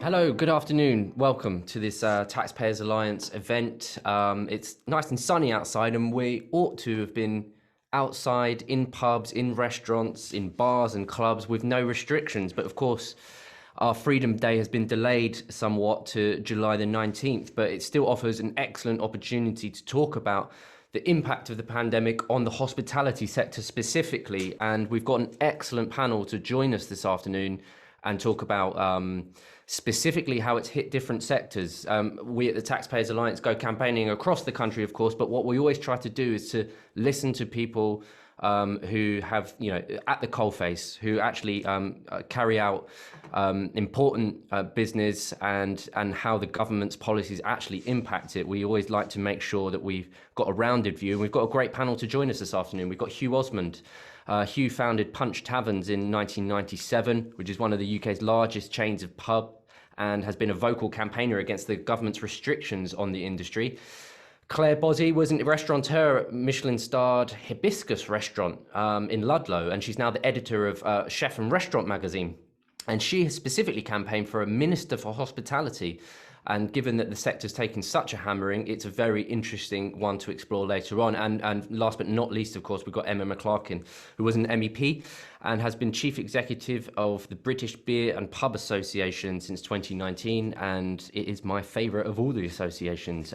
Hello, good afternoon. Welcome to this Taxpayers Alliance event. It's nice and sunny outside, and we ought to have been outside in pubs, in restaurants, in bars and clubs with no restrictions. But of course, our Freedom Day has been delayed somewhat to July the 19th, but it still offers an excellent opportunity to talk about the impact of the pandemic on the hospitality sector specifically. And we've got an excellent panel to join us this afternoon and talk about specifically how it's hit different sectors. We at the Taxpayers Alliance go campaigning across the country, of course, but what we always try to do is to listen to people who have, at the coalface, who actually carry out important business and how the government's policies actually impact it. We always like to make sure that we've got a rounded view, and we've got a great panel to join us this afternoon. We've got Hugh Osmond. Hugh founded Punch Taverns in 1997, which is one of the UK's largest chains of pub, and has been a vocal campaigner against the government's restrictions on the industry. Claire Bozzi was a restaurateur at Michelin-starred Hibiscus restaurant in Ludlow, and she's now the editor of Chef and Restaurant magazine. And she has specifically campaigned for a Minister for Hospitality. And given that the sector's taken such a hammering, it's a very interesting one to explore later on. And last but not least, of course, we've got Emma McClarkin, who was an MEP and has been Chief Executive of the British Beer and Pub Association since 2019. And it is my favourite of all the associations.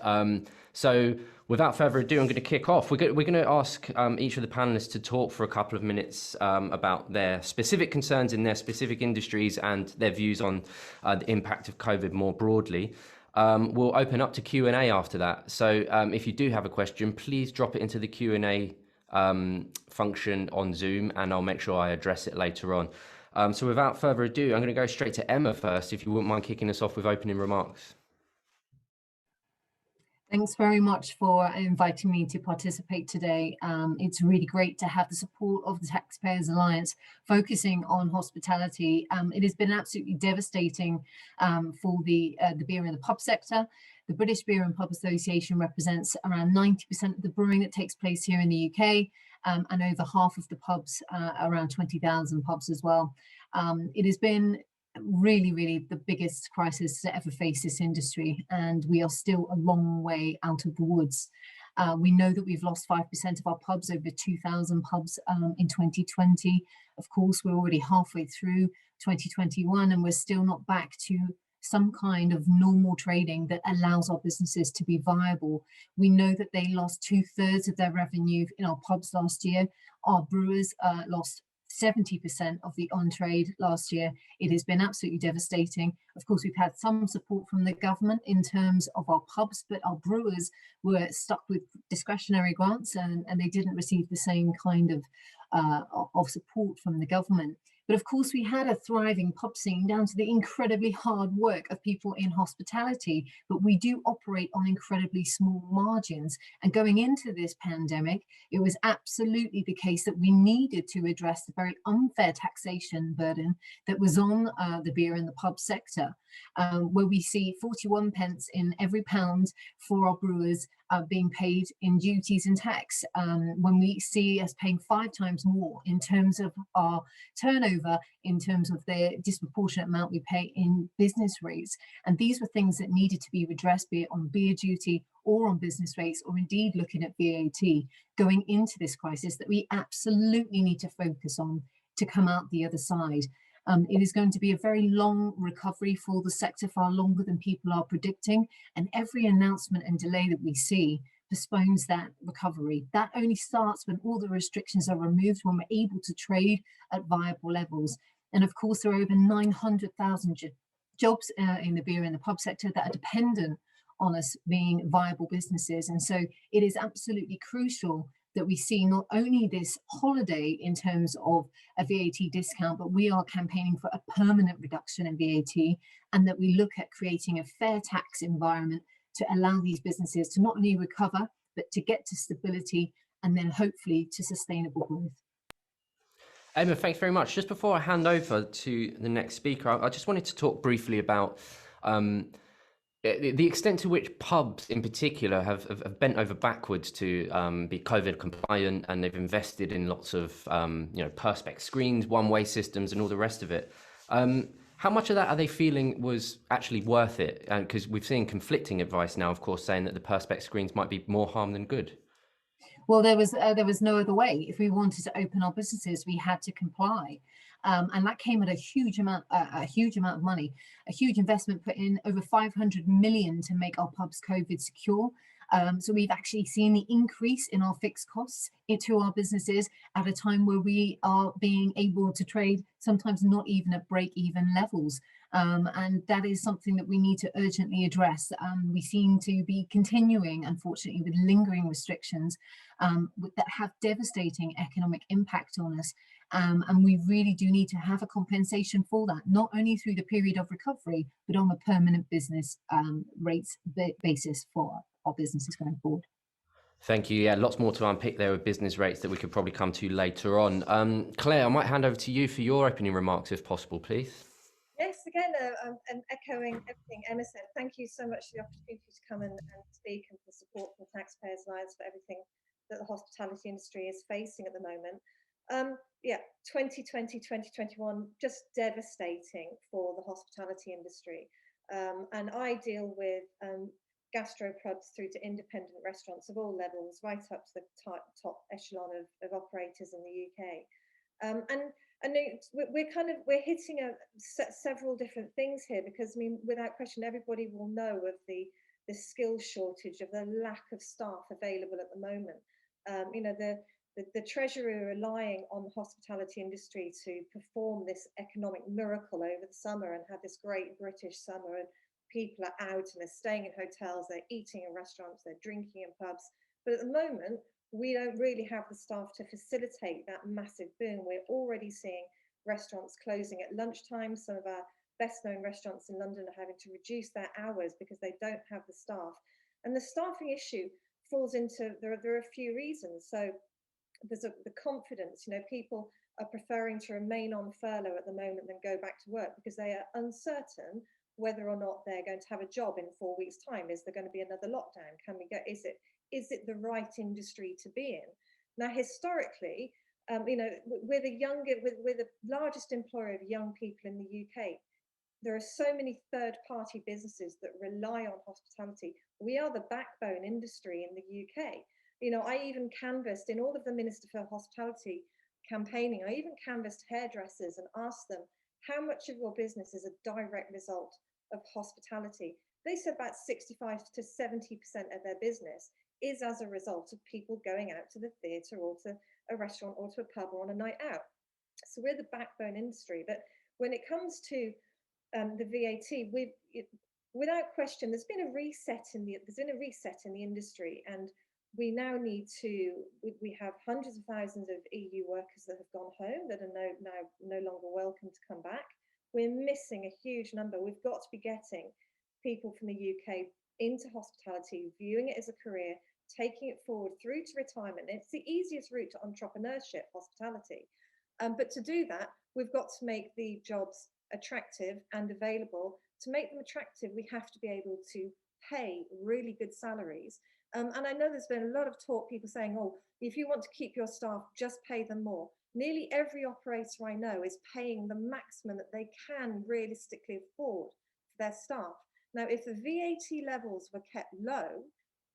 So without further ado, I'm going to kick off. We're going to ask each of the panelists to talk for a couple of minutes about their specific concerns in their specific industries and their views on the impact of COVID more broadly. We'll open up to Q&A after that. So if you do have a question, please drop it into the Q&A function on Zoom, and I'll make sure I address it later on. So without further ado, I'm going to go straight to Emma first, if you wouldn't mind kicking us off with opening remarks. Thanks very much for inviting me to participate today. It's really great to have the support of the Taxpayers Alliance focusing on hospitality. It has been absolutely devastating for the beer and the pub sector. The British Beer and Pub Association represents around 90% of the brewing that takes place here in the UK, and over half of the pubs, around 20,000 pubs as well. It has been really the biggest crisis to ever face this industry, and we are still a long way out of the woods. We know that we've lost 5% of our pubs, over 2,000 pubs in 2020. Of course, we're already halfway through 2021 and we're still not back to some kind of normal trading that allows our businesses to be viable. We know that they lost 2/3 of their revenue in our pubs last year. Our brewers lost 70% of the on-trade last year. It has been absolutely devastating. Of course, we've had some support from the government in terms of our pubs, but our brewers were stuck with discretionary grants and they didn't receive the same kind of support from the government. But of course, we had a thriving pub scene down to the incredibly hard work of people in hospitality, but we do operate on incredibly small margins. And going into this pandemic, it was absolutely the case that we needed to address the very unfair taxation burden that was on the beer and the pub sector, where we see 41 pence in every pound for our brewers being paid in duties and tax, when we see us paying 5 times more in terms of our turnover, in terms of the disproportionate amount we pay in business rates. And these were things that needed to be redressed, be it on beer duty or on business rates, or indeed looking at VAT going into this crisis, that we absolutely need to focus on to come out the other side. It is going to be a very long recovery for the sector, far longer than people are predicting. And every announcement and delay that we see postpones that recovery. That only starts when all the restrictions are removed, when we're able to trade at viable levels. And of course, there are over 900,000 jobs in the beer and the pub sector that are dependent on us being viable businesses. And so it is absolutely crucial that we see not only this holiday in terms of a VAT discount, but we are campaigning for a permanent reduction in VAT, and that we look at creating a fair tax environment to allow these businesses to not only recover, but to get to stability and then hopefully to sustainable growth. Emma, thanks very much. Just before I hand over to the next speaker, I just wanted to talk briefly about the extent to which pubs in particular have bent over backwards to be COVID compliant, and they've invested in lots of perspex screens, one-way systems and all the rest of it. How much of that are they feeling was actually worth it? Because we've seen conflicting advice now, of course, saying that the Perspex screens might be more harm than good. Well, there was no other way. If we wanted to open our businesses, we had to comply, and that came at a huge amount of money, a huge investment put in, over 500 million to make our pubs COVID secure. So we've actually seen the increase in our fixed costs into our businesses at a time where we are being able to trade sometimes not even at break-even levels. And that is something that we need to urgently address. We seem to be continuing, unfortunately, with lingering restrictions that have devastating economic impact on us. And we really do need to have a compensation for that, not only through the period of recovery, but on a permanent business rates basis for our businesses going forward. Thank you. Yeah, lots more to unpick there with business rates that we could probably come to later on. Claire, I might hand over to you for your opening remarks, if possible, please. Yes, again, and echoing everything Emma said, thank you so much for the opportunity to come and speak, and for support from Taxpayers Alliance for everything that the hospitality industry is facing at the moment. Yeah, 2020, 2021, just devastating for the hospitality industry. And I deal with gastropubs through to independent restaurants of all levels, right up to the top echelon of operators in the UK. And we're hitting several different things here, because I mean, without question, everybody will know of the skill shortage, of the lack of staff available at the moment. You know, the Treasury are relying on the hospitality industry to perform this economic miracle over the summer and have this great British summer, and people are out and they're staying in hotels, they're eating in restaurants, they're drinking in pubs. But at the moment, we don't really have the staff to facilitate that massive boom. We're already seeing restaurants closing at lunchtime. Some of our best known restaurants in London are having to reduce their hours because they don't have the staff. And the staffing issue falls into, there are a few reasons. So there's the confidence, you know, people are preferring to remain on furlough at the moment than go back to work because they are uncertain whether or not they're going to have a job in 4 weeks' time. Is there going to be another lockdown? Can we go? Is it the right industry to be in? Now, historically, you know, we're the largest employer of young people in the UK. There are so many third-party businesses that rely on hospitality. We are the backbone industry in the UK. You know, I even canvassed in all of the Minister for Hospitality campaigning, I even canvassed hairdressers and asked them, how much of your business is a direct result of hospitality? They said about 65 to 70% of their business is as a result of people going out to the theatre or to a restaurant or to a pub or on a night out. So we're the backbone industry. But when it comes to the VAT, without question, there's been a reset in the industry, and we now need to. We have hundreds of thousands of EU workers that have gone home that are no longer welcome to come back. We're missing a huge number. We've got to be getting people from the UK into hospitality, viewing it as a career, taking it forward through to retirement. It's the easiest route to entrepreneurship, hospitality. But to do that, we've got to make the jobs attractive and available. To make them attractive, we have to be able to pay really good salaries. And I know there's been a lot of talk, people saying, oh, if you want to keep your staff, just pay them more. Nearly every operator I know is paying the maximum that they can realistically afford for their staff. Now, if the VAT levels were kept low,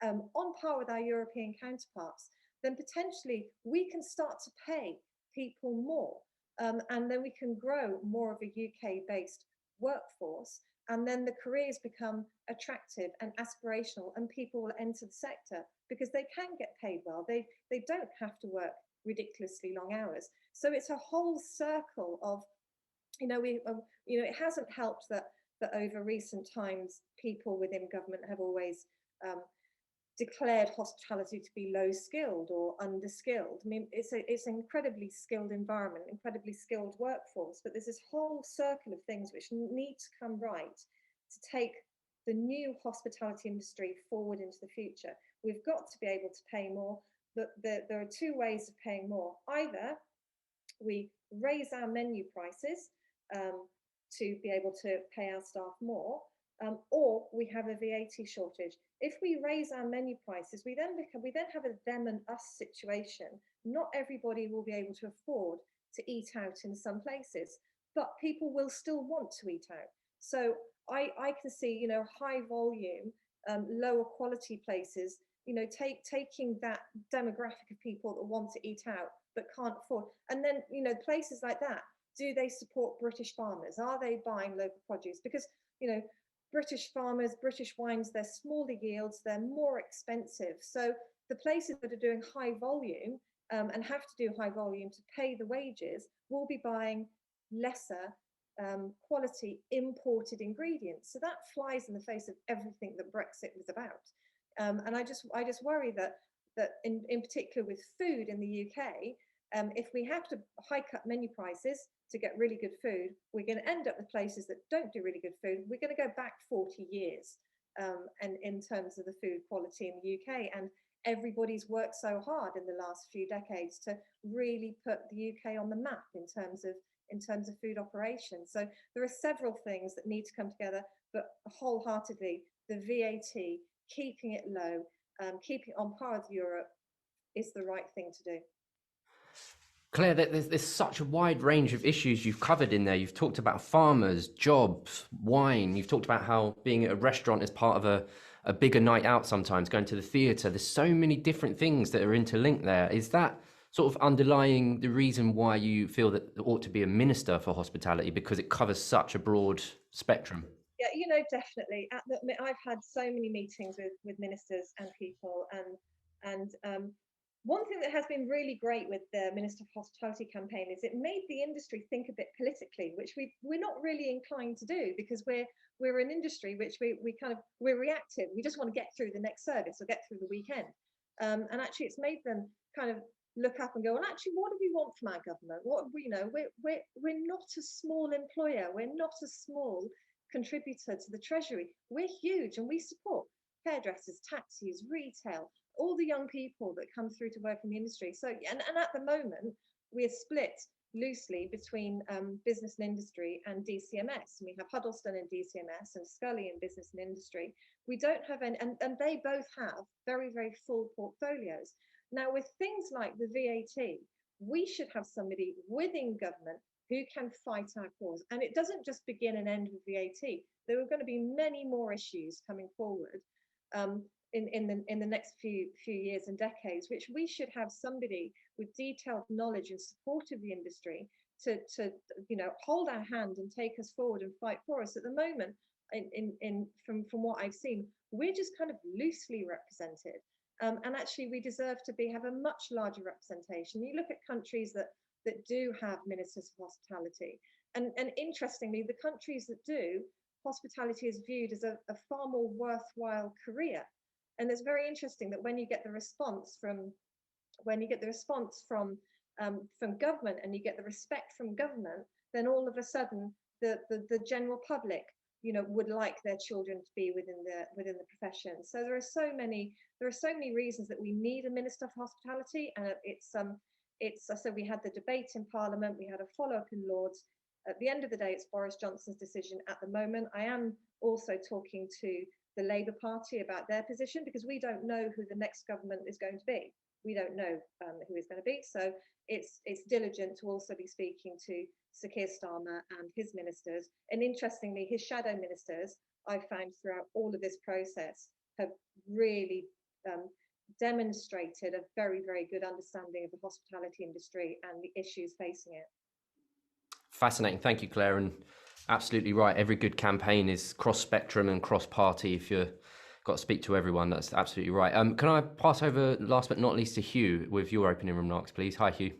on par with our European counterparts, then potentially we can start to pay people more. And then we can grow more of a UK-based workforce, and then the careers become attractive and aspirational, and people will enter the sector because they can get paid well. They don't have to work ridiculously long hours. So it's a whole circle of, you know, it hasn't helped that over recent times people within government have always declared hospitality to be low skilled or underskilled. I mean, it's an incredibly skilled environment, incredibly skilled workforce, but there's this whole circle of things which need to come right to take the new hospitality industry forward into the future. We've got to be able to pay more. There are two ways of paying more. Either we raise our menu prices to be able to pay our staff more, or we have a VAT shortage. If we raise our menu prices, we then have a them and us situation. Not everybody will be able to afford to eat out in some places. but people will still want to eat out. So I can see, you know, high volume, lower quality places, you know, taking that demographic of people that want to eat out but can't afford. And then, you know, places like that, do they support British farmers? Are they buying local produce? Because, you know, British farmers, British wines, they're smaller yields, they're more expensive. So the places that are doing high volume and have to do high volume to pay the wages will be buying lesser quality imported ingredients. So that flies in the face of everything that Brexit was about. And I just worry that in particular with food in the UK, if we have to hike up menu prices to get really good food, we're going to end up with places that don't do really good food. We're going to go back 40 years and in terms of the food quality in the UK. And everybody's worked so hard in the last few decades to really put the UK on the map in terms of food operations. So there are several things that need to come together, but wholeheartedly, the VAT, keeping it low, keeping it on par with Europe is the right thing to do. Claire, there's such a wide range of issues you've covered in there. You've talked about farmers, jobs, wine. You've talked about how being at a restaurant is part of a bigger night out sometimes, going to the theatre. There's so many different things that are interlinked there. Is that sort of underlying the reason why you feel that there ought to be a minister for hospitality, because it covers such a broad spectrum? Yeah, you know, definitely. I've had so many meetings with ministers and people, and one thing that has been really great with the Minister for Hospitality campaign is it made the industry think a bit politically, which we're not really inclined to do, because we're an industry which we're reactive. We just want to get through the next service or get through the weekend. And actually, it's made them kind of look up and go, well, actually, what do we want from our government? What, you know, we're not a small employer. We're not a small contributor to the Treasury. We're huge, and we support hairdressers, taxis, retail, all the young people that come through to work in the industry. So, and at the moment, we're split loosely between business and industry and DCMS. And we have Huddleston in DCMS and Scully in business and industry. We don't have any, and they both have very, very full portfolios. Now, with things like the VAT, we should have somebody within government who can fight our cause. And it doesn't just begin and end with VAT. There are going to be many more issues coming forward in the next few years and decades, which we should have somebody with detailed knowledge and support of the industry to you know, hold our hand and take us forward and fight for us. At the moment, from what I've seen, we're just kind of loosely represented. And actually, we deserve to have a much larger representation. You look at countries that do have ministers of hospitality, and interestingly, the countries that do, hospitality is viewed as a far more worthwhile career. And it's very interesting that when you get the response from government, and you get the respect from government, then all of a sudden the general public, you know, would like their children to be within the profession. So there are so many reasons that we need a minister for hospitality, and it's I said, we had the debate in Parliament, we had a follow-up in Lords. At the end of the day, it's Boris Johnson's decision at the moment. I am also talking to the Labour Party about their position, because we don't know who the next government is going to be. We don't know who is going to be. So it's diligent to also be speaking to Sir Keir Starmer and his ministers. And interestingly, his shadow ministers, I've found throughout all of this process, have really demonstrated a very, very good understanding of the hospitality industry and the issues facing it. Fascinating. Thank you, Claire. And absolutely right. Every good campaign is cross-spectrum and cross-party. If you've got to speak to everyone, that's absolutely right. Can I pass over, last but not least, to Hugh with your opening remarks, please? Hi, Hugh.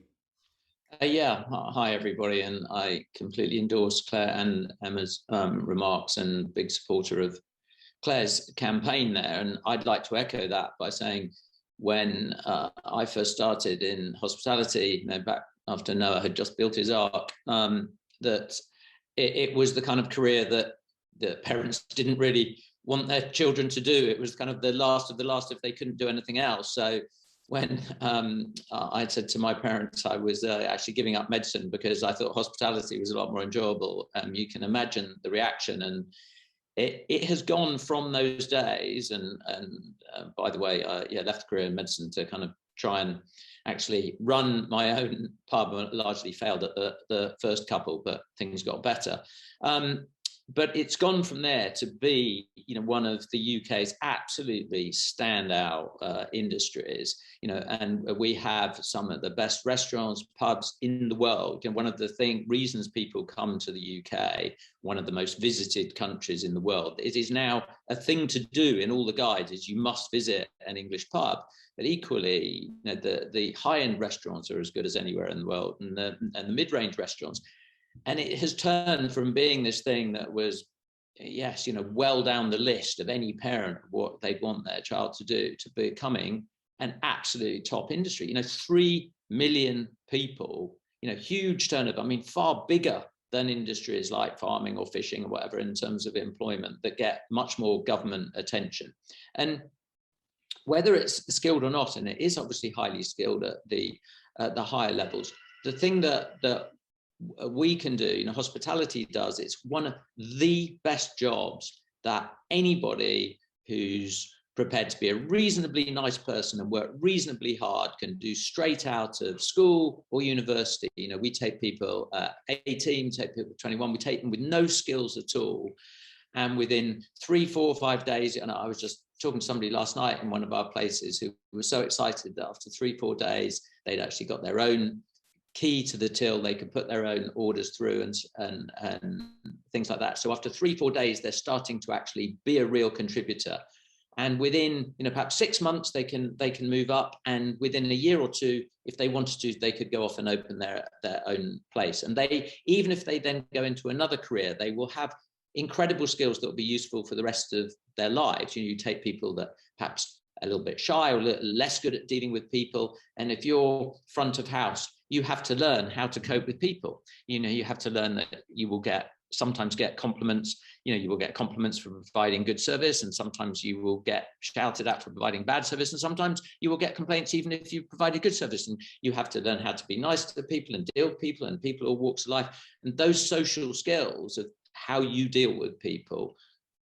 Yeah, hi everybody, and I completely endorse Claire and Emma's remarks, and big supporter of Claire's campaign there. And I'd like to echo that by saying, when I first started in hospitality, you know, back after Noah had just built his ark, that it was the kind of career that the parents didn't really want their children to do. It was kind of the last of the last if they couldn't do anything else. So when I said to my parents I was actually giving up medicine because I thought hospitality was a lot more enjoyable, you can imagine the reaction. And it has gone from those days, and by the way, left a career in medicine to kind of try and actually run my own pub. Largely failed at the first couple, but things got better. But it's gone from there to be, one of the UK's absolutely standout industries, and we have some of the best restaurants, pubs in the world. And one of the reasons people come to the UK, one of the most visited countries in the world, it is now a thing to do in all the guides, is you must visit an English pub. But equally, the high-end restaurants are as good as anywhere in the world, and the mid-range restaurants. And it has turned from being this thing that was, yes, well down the list of any parent, what they'd want their child to do, to becoming an absolutely top industry. 3 million people, huge turnover. I mean, far bigger than industries like farming or fishing or whatever in terms of employment, that get much more government attention. And whether it's skilled or not, and it is obviously highly skilled at the higher levels, the thing that we can do, hospitality does, it's one of the best jobs that anybody who's prepared to be a reasonably nice person and work reasonably hard can do straight out of school or university. We take people 18, take people 21, we take them with no skills at all. And within 3, 4, 5 days, and I was just talking to somebody last night in one of our places who was so excited that after 3, 4 days, they'd actually got their own key to the till, they could put their own orders through and things like that. So after 3, 4 days, they're starting to actually be a real contributor. And within, perhaps 6 months, they can move up. And within a year or two, if they wanted to, they could go off and open their own place. And even if they then go into another career, they will have incredible skills that will be useful for the rest of their lives. You take people that perhaps a little bit shy or a little less good at dealing with people. And if you're front of house, you have to learn how to cope with people. You have to learn that you will sometimes get compliments. You will get compliments for providing good service, and sometimes you will get shouted at for providing bad service, and sometimes you will get complaints even if you provided good service. And you have to learn how to be nice to people and deal with people and people all walks of life. And those social skills of how you deal with people,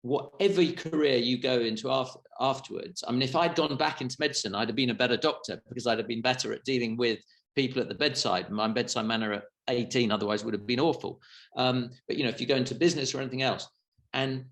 whatever career you go into afterwards. I mean, if I'd gone back into medicine, I'd have been a better doctor because I'd have been better at dealing with people at the bedside. My bedside manner at 18 otherwise would have been awful. But if you go into business or anything else, and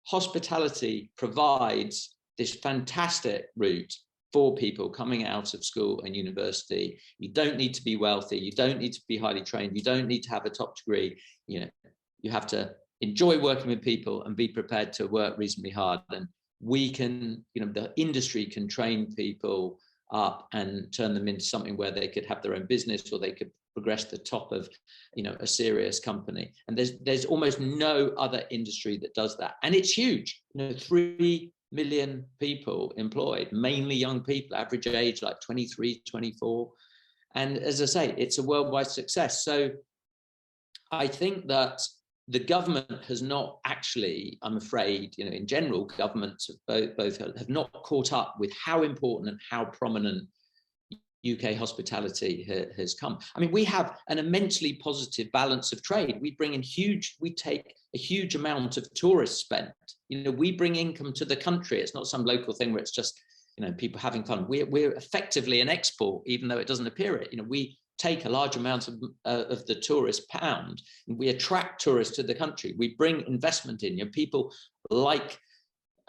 hospitality provides this fantastic route for people coming out of school and university. You don't need to be wealthy. You don't need to be highly trained. You don't need to have a top degree. You have to enjoy working with people and be prepared to work reasonably hard. And we can, the industry can train people up and turn them into something where they could have their own business, or they could progress to the top of, a serious company. And there's almost no other industry that does that. And it's huge. 3 million people employed, mainly young people, average age like 23, 24. And as I say, it's a worldwide success. So I think that the government has not actually, I'm afraid, in general, governments both have not caught up with how important and how prominent UK hospitality has come. I mean, we have an immensely positive balance of trade. We take a huge amount of tourist spend. We bring income to the country. It's not some local thing where it's just, people having fun. We're effectively an export, even though it doesn't appear it. We take a large amount of the tourist pound, and we attract tourists to the country. We bring investment in. People like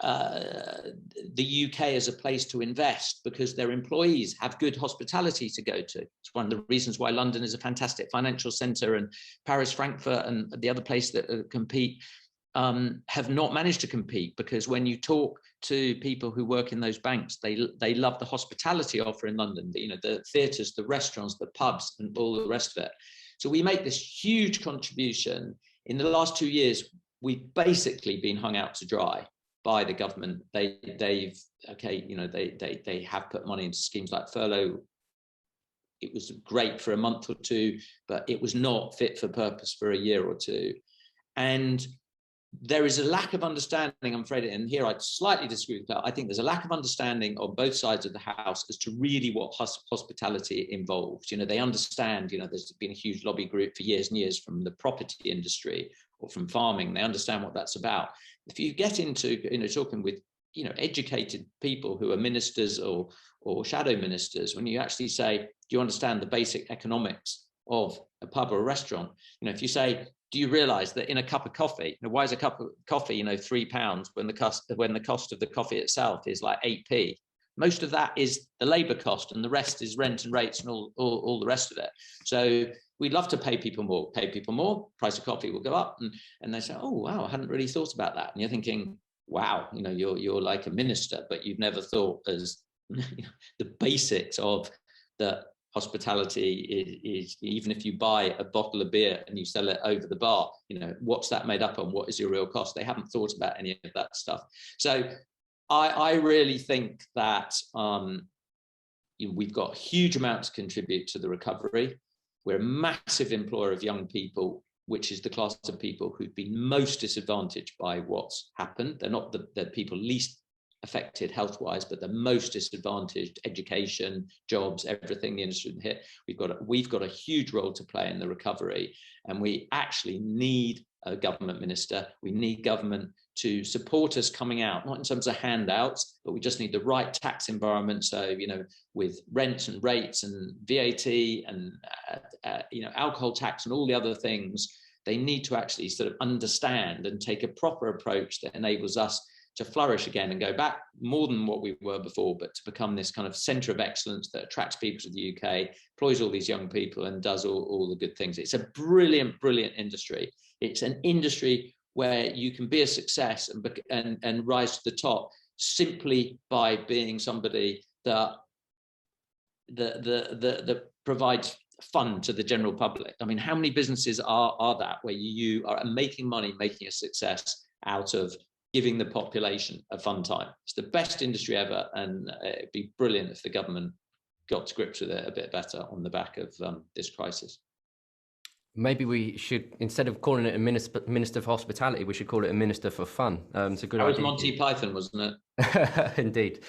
the UK as a place to invest because their employees have good hospitality to go to. It's one of the reasons why London is a fantastic financial centre, and Paris, Frankfurt, and the other place that compete have not managed to compete, because when you talk to people who work in those banks, they love the hospitality offer in London, the theatres, the restaurants, the pubs, and all the rest of it. So we make this huge contribution. In the last 2 years, we've basically been hung out to dry by the government. They have put money into schemes like furlough. It was great for a month or two, but it was not fit for purpose for a year or two. And there is a lack of understanding, I'm afraid, and here I slightly disagree with that. I think there's a lack of understanding on both sides of the house as to really what hospitality involves. They understand, there's been a huge lobby group for years and years from the property industry or from farming. They understand what that's about. If you get into, talking with educated people who are ministers or shadow ministers, when you actually say, do you understand the basic economics of a pub or a restaurant? If you say, do you realize that in a cup of coffee, why is a cup of coffee, £3 when the cost of the coffee itself is like 8p? Most of that is the labor cost, and the rest is rent and rates and all the rest of it. So we'd love to pay people more, price of coffee will go up. And they say, oh, wow, I hadn't really thought about that. And you're thinking, wow, you're like a minister, but you've never thought as the basics of the hospitality is even if you buy a bottle of beer and you sell it over the bar, what's that made up on? What is your real cost? They haven't thought about any of that stuff. So I really think that we've got huge amounts to contribute to the recovery. We're a massive employer of young people, which is the class of people who've been most disadvantaged by what's happened. They're not the people least affected health-wise, but the most disadvantaged: education, jobs, everything the industry hit. We've got a huge role to play in the recovery, and we actually need a government minister. We need government to support us coming out, not in terms of handouts, but we just need the right tax environment. So, with rents and rates and VAT and, alcohol tax and all the other things, they need to actually sort of understand and take a proper approach that enables us to flourish again and go back more than what we were before, but to become this kind of centre of excellence that attracts people to the UK, employs all these young people, and does all the good things. It's a brilliant, brilliant industry. It's an industry where you can be a success and rise to the top simply by being somebody that provides fun to the general public. I mean, how many businesses are that where you are making money, making a success out of giving the population a fun time? It's the best industry ever, and it'd be brilliant if the government got to grips with it a bit better on the back of this crisis. Maybe we should, instead of calling it a minister for hospitality, we should call it a minister for fun. It's a good idea. That was Monty Python, wasn't it? Indeed.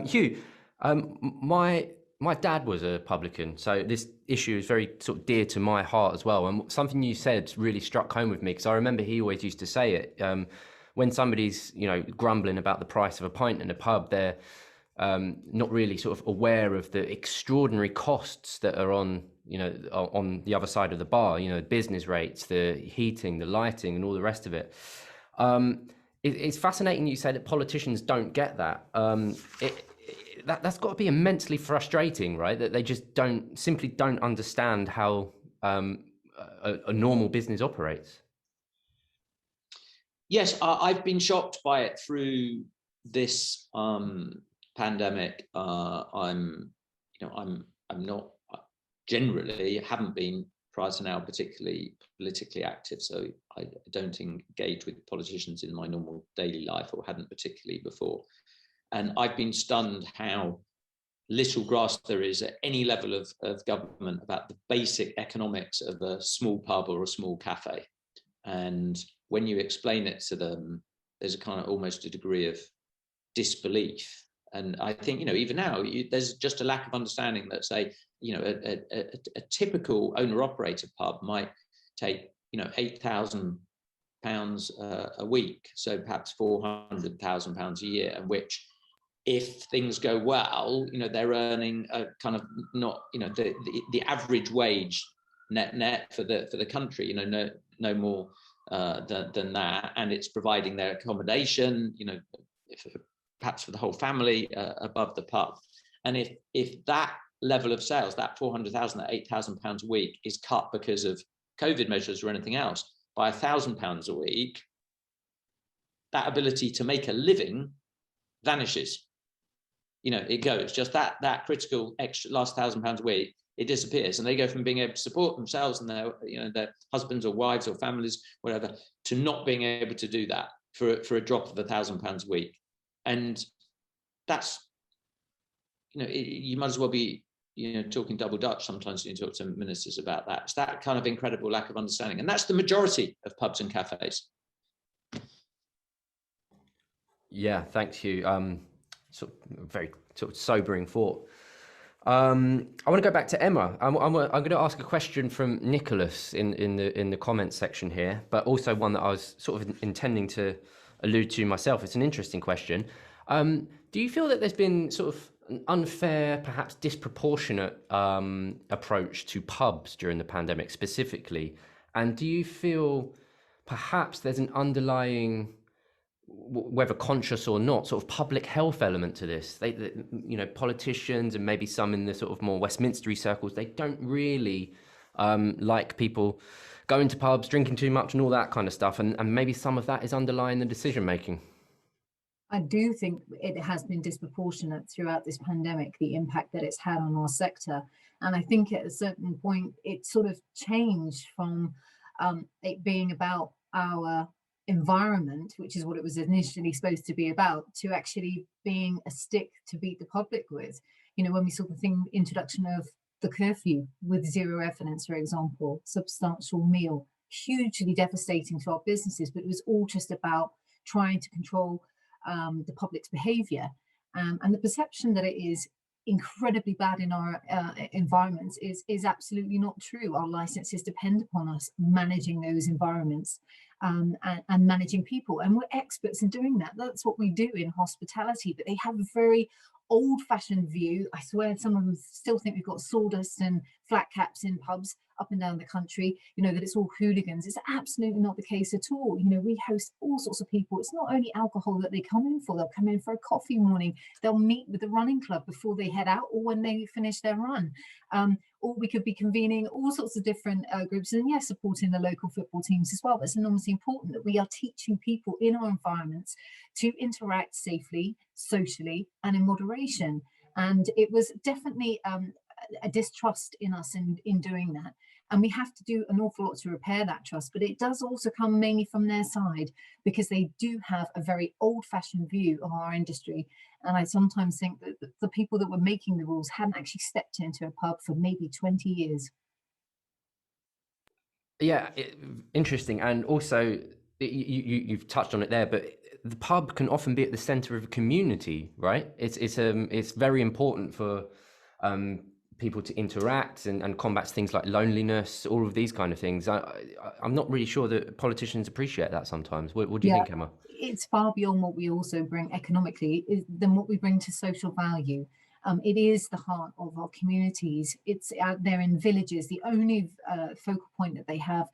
Hugh, my dad was a publican, so this issue is very sort of dear to my heart as well. And something you said really struck home with me, because I remember he always used to say it. When somebody's, grumbling about the price of a pint in a pub, they're not really sort of aware of the extraordinary costs that are on the other side of the bar, business rates, the heating, the lighting, and all the rest of it. It's fascinating you say that politicians don't get that. That's got to be immensely frustrating, right? That they just simply don't understand how a normal business operates. Yes, I've been shocked by it through this pandemic. I'm not generally, haven't been prior to now particularly politically active, so I don't engage with politicians in my normal daily life, or hadn't particularly before. And I've been stunned how little grasp there is at any level of government about the basic economics of a small pub or a small cafe. And when you explain it to them, there's a kind of almost a degree of disbelief. And I think, even now, there's just a lack of understanding that, say, a typical owner-operator pub might take, £8,000 a week, so perhaps £400,000 a year, and which, if things go well, they're earning a kind of not, the average wage net for the country, no more than that, and it's providing their accommodation, perhaps for the whole family above the pub. And if that level of sales, that 400,000, that £8,000 a week, is cut because of COVID measures or anything else by £1,000 a week, that ability to make a living vanishes. It goes, just that critical extra last £1,000 a week, it disappears, and they go from being able to support themselves and their husbands or wives or families, whatever, to not being able to do that for a drop of £1,000 a week. And that's, you might as well be, talking double Dutch sometimes when you talk to ministers about that. It's that kind of incredible lack of understanding. And that's the majority of pubs and cafes. Yeah, thanks, Hugh. Very sort of sobering thought. I want to go back to Emma. I'm going to ask a question from Nicholas in the comments section here, but also one that I was sort of intending to allude to myself. It's an interesting question. Do you feel that there's been sort of an unfair, perhaps disproportionate approach to pubs during the pandemic specifically? And do you feel perhaps there's an underlying, whether conscious or not, sort of public health element to this? Politicians and maybe some in the sort of more Westminstery circles, they don't really like people going to pubs, drinking too much and all that kind of stuff. And maybe some of that is underlying the decision making. I do think it has been disproportionate throughout this pandemic, the impact that it's had on our sector. And I think at a certain point, it sort of changed from it being about our environment, which is what it was initially supposed to be about, to actually being a stick to beat the public with. You know, when we saw the introduction of the curfew with zero evidence, for example, substantial meal, hugely devastating to our businesses, but it was all just about trying to control the public's behavior, and the perception that it is incredibly bad in our environments is absolutely not true. Our licenses depend upon us managing those environments and managing people, and we're experts in doing that. That's what we do in hospitality, but they have a very old-fashioned view. I swear some of them still think we've got sawdust and flat caps in pubs up and down the country, you know, that it's all hooligans. It's absolutely not the case at all. You know, we host all sorts of people. It's not only alcohol that they come in for. They'll come in for a coffee morning. They'll meet with the running club before they head out or when they finish their run. Or we could be convening all sorts of different groups, and yes, supporting the local football teams as well. But it's enormously important that we are teaching people in our environments to interact safely, socially, and in moderation. And it was definitely a distrust in us in doing that. And we have to do an awful lot to repair that trust, but it does also come mainly from their side, because they do have a very old-fashioned view of our industry. And I sometimes think that the people that were making the rules hadn't actually stepped into a pub for maybe 20 years. Yeah, interesting. And also, you've touched on it there, but the pub can often be at the center of a community, right? It's very important for people to interact and combat things like loneliness, all of these kind of things. I'm not really sure that politicians appreciate that sometimes. What do you think, Emma? It's far beyond what we also bring economically than what we bring to social value. It is the heart of our communities. It's out there in villages, the only focal point that they have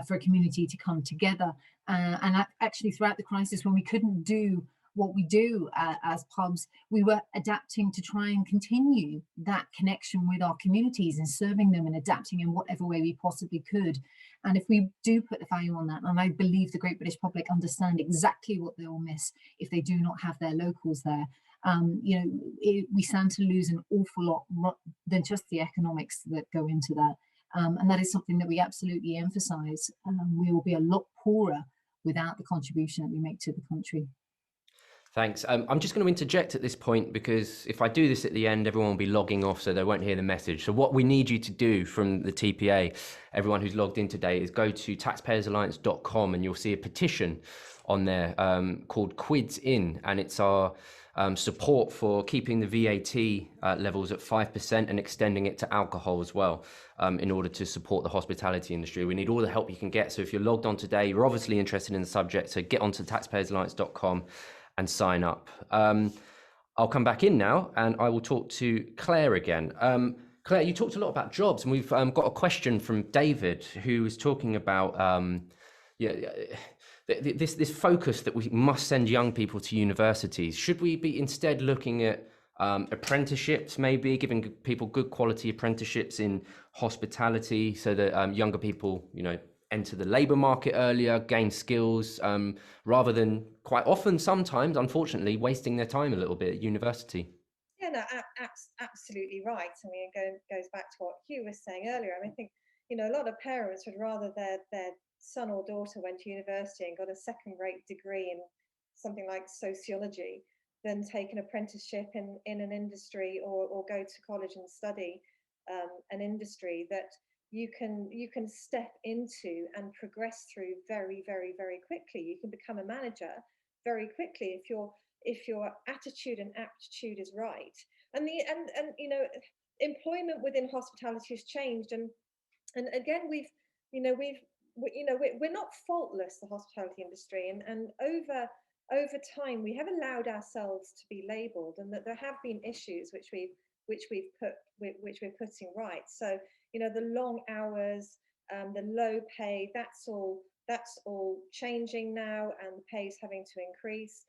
for a community to come together. And actually throughout the crisis, when we couldn't do what we do as pubs, we were adapting to try and continue that connection with our communities and serving them and adapting in whatever way we possibly could. And if we do put the value on that, and I believe the great British public understand exactly what they will miss if they do not have their locals there, we stand to lose an awful lot more than just the economics that go into that. And that is something that we absolutely emphasize. We will be a lot poorer without the contribution that we make to the country. Thanks. I'm just going to interject at this point, because if I do this at the end, everyone will be logging off, so they won't hear the message. So what we need you to do from the TPA, everyone who's logged in today, is go to taxpayersalliance.com and you'll see a petition on there called Quids In, and it's our support for keeping the VAT levels at 5% and extending it to alcohol as well, in order to support the hospitality industry. We need all the help you can get. So if you're logged on today, you're obviously interested in the subject, so get onto taxpayersalliance.com and sign up. I'll come back in now and I will talk to Claire again. Claire, you talked a lot about jobs, and we've got a question from David, who was talking about this focus that we must send young people to universities. Should we be instead looking at apprenticeships, maybe giving people good quality apprenticeships in hospitality, so that younger people, enter the labour market earlier, gain skills, rather than quite often, sometimes, unfortunately, wasting their time a little bit at university? Yeah, no, absolutely right. I mean, it goes back to what Hugh was saying earlier. I mean, I think, a lot of parents would rather their son or daughter went to university and got a second-rate degree in something like sociology than take an apprenticeship in an industry or go to college and study an industry that you can step into and progress through very, very, very quickly. You can become a manager very quickly if your attitude and aptitude is right. And employment within hospitality has changed. And again, we're not faultless, the hospitality industry. And over over time we have allowed ourselves to be labelled, and that there have been issues which we're putting right. So, you know, the long hours, the low pay, that's all changing now, and the pay is having to increase.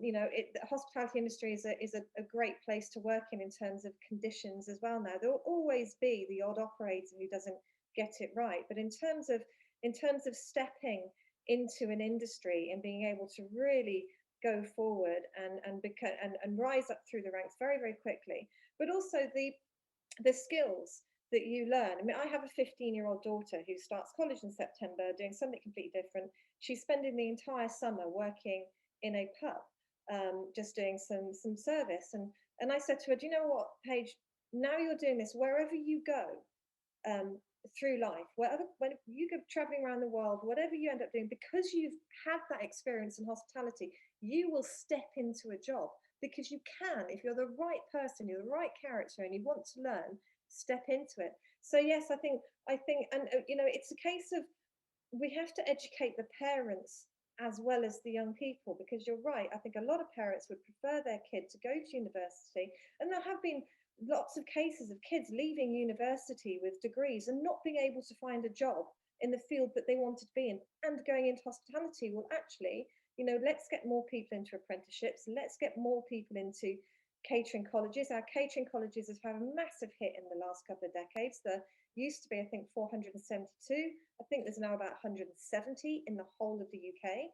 You know, the hospitality industry is a great place to work in terms of conditions as well now. There will always be the odd operator who doesn't get it right, but in terms of stepping into an industry and being able to really go forward and rise up through the ranks very, very quickly, but also the skills that you learn. I mean, I have a 15-year-old daughter who starts college in September doing something completely different. She's spending the entire summer working in a pub, just doing some service. And I said to her, do you know what, Paige, now you're doing this wherever you go through life, when you go traveling around the world, whatever you end up doing, because you've had that experience in hospitality, you will step into a job, because you can, if you're the right person, you're the right character, and you want to learn, step into it. So yes, I think, and you know, it's a case of, we have to educate the parents as well as the young people, because you're right, I think a lot of parents would prefer their kid to go to university, and there have been lots of cases of kids leaving university with degrees and not being able to find a job in the field that they wanted to be in, and going into hospitality. Well, actually, you know, let's get more people into apprenticeships, let's get more people into catering colleges. Our catering colleges have had a massive hit in the last couple of decades. There used to be, I think, 472. I think there's now about 170 in the whole of the UK.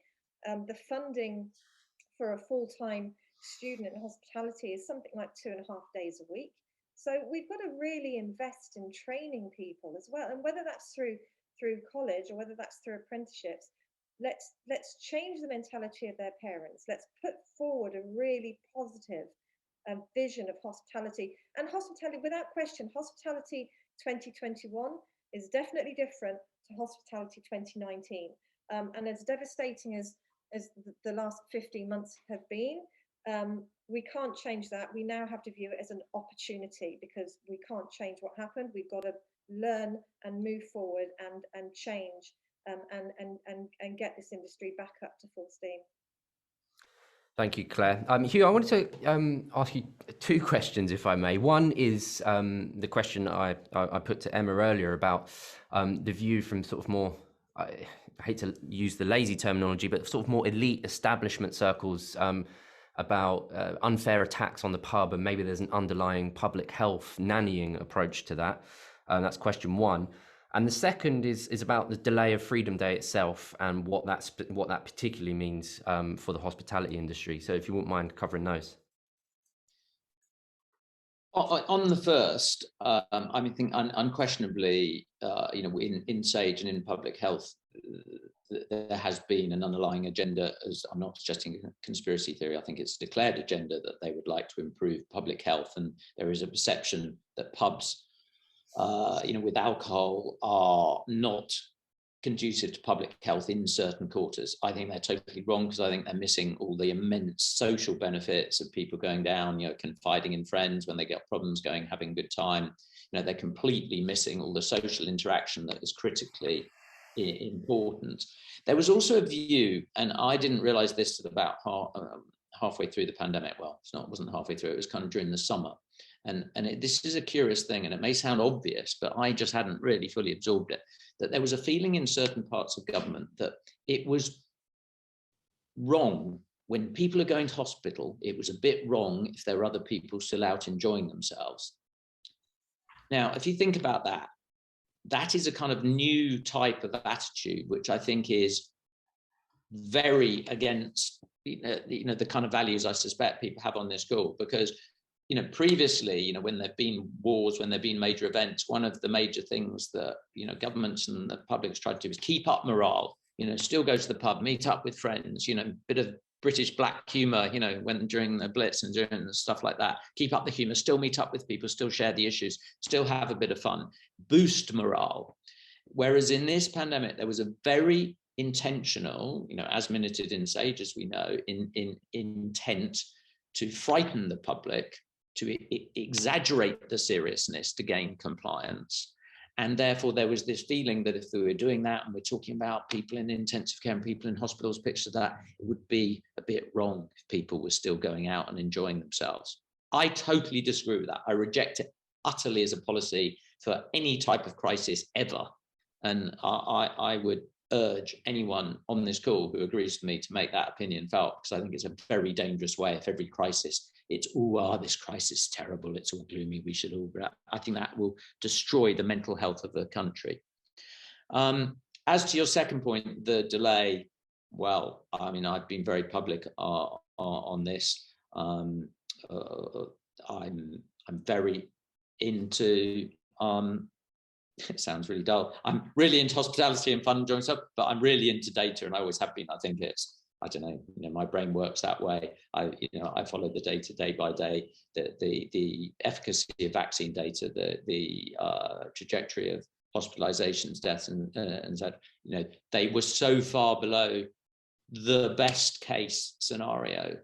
The funding for a full-time student in hospitality is something like 2.5 days a week. So we've got to really invest in training people as well. And whether that's through college or whether that's through apprenticeships, let's change the mentality of their parents. Let's put forward a really positive vision of hospitality. And hospitality, without question, hospitality 2021 is definitely different to hospitality 2019. And as devastating as the last 15 months have been, we can't change that. We now have to view it as an opportunity, because we can't change what happened. We've got to learn and move forward and change and get this industry back up to full steam. Thank you, Claire. Hugh, I wanted to ask you two questions, if I may. One is the question I put to Emma earlier about the view from sort of more, I hate to use the lazy terminology, but sort of more elite establishment circles about unfair attacks on the pub, and maybe there's an underlying public health nannying approach to that. That's question one. And the second is about the delay of Freedom Day itself and what that particularly means for the hospitality industry. So if you wouldn't mind covering those. On the first, I think unquestionably, you know, in SAGE and in public health, there has been an underlying agenda. As I'm not suggesting a conspiracy theory, I think it's a declared agenda that they would like to improve public health, and there is a perception that pubs, you know, with alcohol are not conducive to public health in certain quarters. I think they're totally wrong, because I think they're missing all the immense social benefits of people going down, you know, confiding in friends when they get problems, going, having a good time. You know, they're completely missing all the social interaction that is critically important. There was also a view, and I didn't realize this at about halfway through the pandemic. Well, it wasn't halfway through, it was kind of during the summer. And this is a curious thing, and it may sound obvious, but I just hadn't really fully absorbed it, that there was a feeling in certain parts of government that it was wrong when people are going to hospital. It was a bit wrong if there were other people still out enjoying themselves. Now, if you think about that, that is a kind of new type of attitude, which I think is very against, you know, the kind of values I suspect people have on this call, because, you know, previously, you know, when there've been wars, when there've been major events, one of the major things that, you know, governments and the public's tried to do is keep up morale, you know, still go to the pub, meet up with friends, you know, bit of British black humor, you know, when during the Blitz and during stuff like that, keep up the humor, still meet up with people, still share the issues, still have a bit of fun, boost morale. Whereas in this pandemic, there was a very intentional, you know, as minuted in SAGE, as we know, in intent to frighten the public, to exaggerate the seriousness to gain compliance. And therefore, there was this feeling that if we were doing that, and we're talking about people in intensive care and people in hospitals, pictures of that, it would be a bit wrong if people were still going out and enjoying themselves. I totally disagree with that. I reject it utterly as a policy for any type of crisis ever. And I would urge anyone on this call who agrees with me to make that opinion felt, because I think it's a very dangerous way. If every crisis, it's, oh, this crisis is terrible, it's all gloomy, we should all, I think that will destroy the mental health of the country. As to your second point, the delay, well, I mean, I've been very public on this. I'm very into, it sounds really dull, I'm really into hospitality and fun enjoying stuff, but I'm really into data, and I always have been. I think it's, I don't know, my brain works that way. I follow the data day by day, the efficacy of vaccine data, the trajectory of hospitalizations, deaths, and so, they were so far below the best case scenario,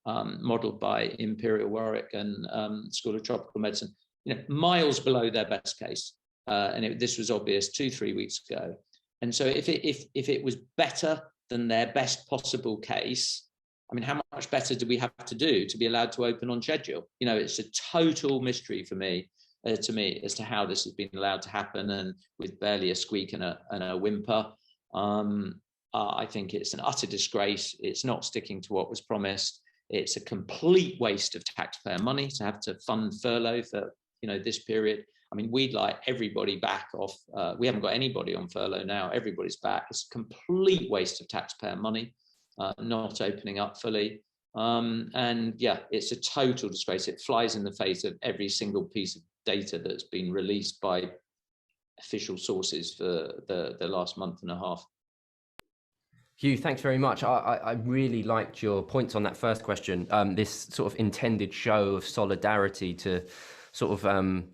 modeled by Imperial Warwick and School of Tropical Medicine, miles below their best case. And this was obvious 2-3 weeks ago. And so if it was better than their best possible case, I mean, how much better do we have to do to be allowed to open on schedule? It's a total mystery for me, to me, as to how this has been allowed to happen, and with barely a squeak and a whimper. I think it's an utter disgrace. It's not sticking to what was promised. It's a complete waste of taxpayer money to have to fund furlough for this period. I mean, we'd like everybody back off. We haven't got anybody on furlough now. Everybody's back. It's a complete waste of taxpayer money, not opening up fully. And yeah, it's a total disgrace. It flies in the face of every single piece of data that's been released by official sources for the last month and a half. Hugh, thanks very much. I really liked your points on that first question, this sort of intended show of solidarity to sort of,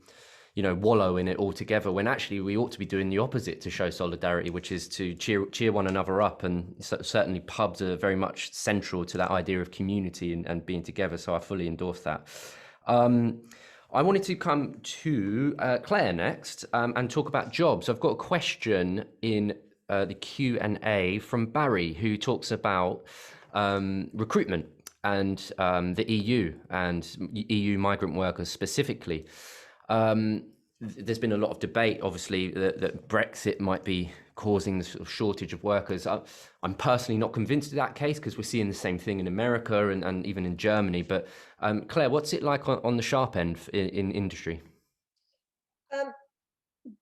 wallow in it all together, when actually we ought to be doing the opposite to show solidarity, which is to cheer one another up. And certainly pubs are very much central to that idea of community and being together. So I fully endorse that. I wanted to come to Claire next and talk about jobs. I've got a question in the Q&A from Barry, who talks about recruitment and the EU and EU migrant workers specifically. There's been a lot of debate, obviously, that Brexit might be causing the sort of shortage of workers. I'm personally not convinced of that case, because we're seeing the same thing in America and even in Germany. But Claire, what's it like on the sharp end in industry?